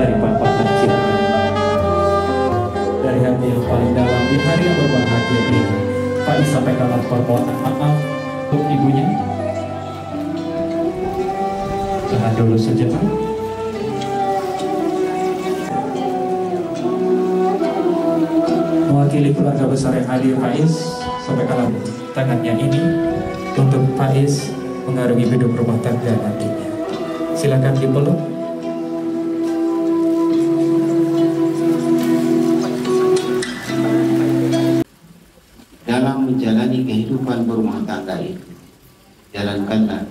dari Bapak tercinta, dari hati yang paling dalam di hari yang berbahagia ini, Faiz sampaikanlah permohonan maaf untuk ibunya. Tahan dulu sejenak. Mewakili keluarga besar yang hadir, Faiz sampaikanlah tangannya ini untuk Faiz mengarungi hidup rumah tangga nantinya. Silakan dipeluk. Dalam menjalani kehidupan berumah tangga itu, jalankanlah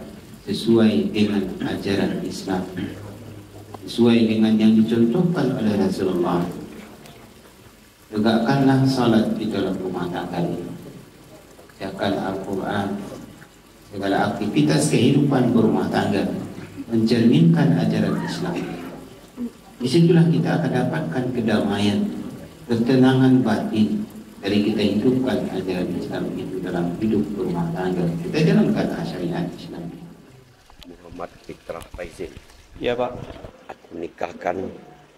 sesuai dengan ajaran Islam, sesuai dengan yang dicontohkan oleh Rasulullah. Tegakkanlah salat di dalam rumah tangga ini, bacakanlah Al-Quran. Segala aktivitas kehidupan berumah tangga mencerminkan ajaran Islam. Disitulah kita akan dapatkan kedamaian, ketenangan batin dari kita hidupkan ajaran Islam itu dalam hidup berumah tangga. Kita jalankan syariat Islam. Muhammad Fitrah Faizin. Ya Pak. Aku nikahkan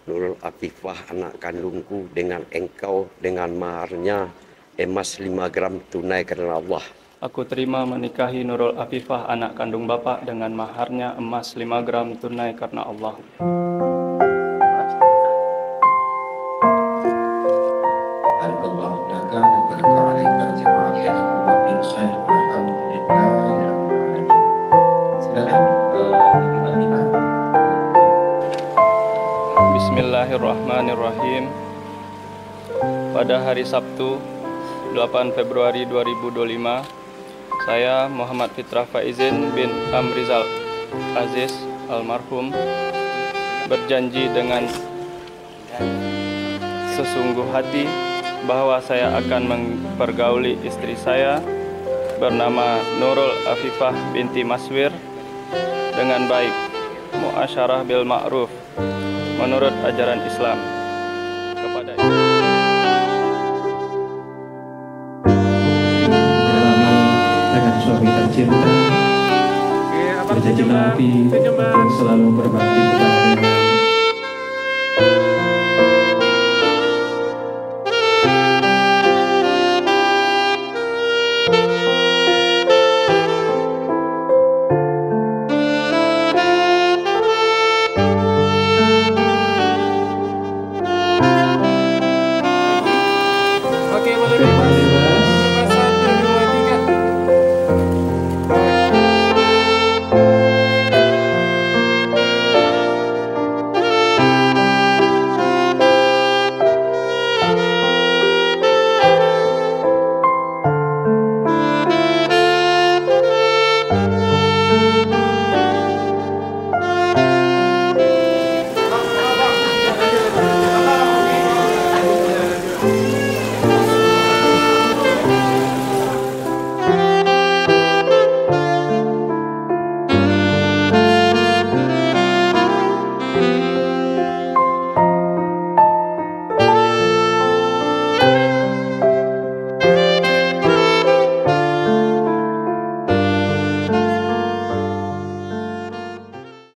Nurul Afifah anak kandungku dengan engkau dengan maharnya emas 5 gram tunai karena Allah. Aku terima menikahi Nurul Afifah anak kandung Bapak dengan maharnya emas 5 gram tunai karena Allah. Bismillahirrahmanirrahim. Pada hari Sabtu 8 Februari 2025, saya Muhammad Fitrah Faizin bin Amrizal Aziz almarhum berjanji dengan sesungguh hati bahwa saya akan mempergauli istri saya bernama Nurul Afifah binti Maswir dengan baik, muasyarah bil ma'ruf menurut ajaran Islam. Kepada dengan suami tercinta, berjanji nanti untuk selalu berbakti kepada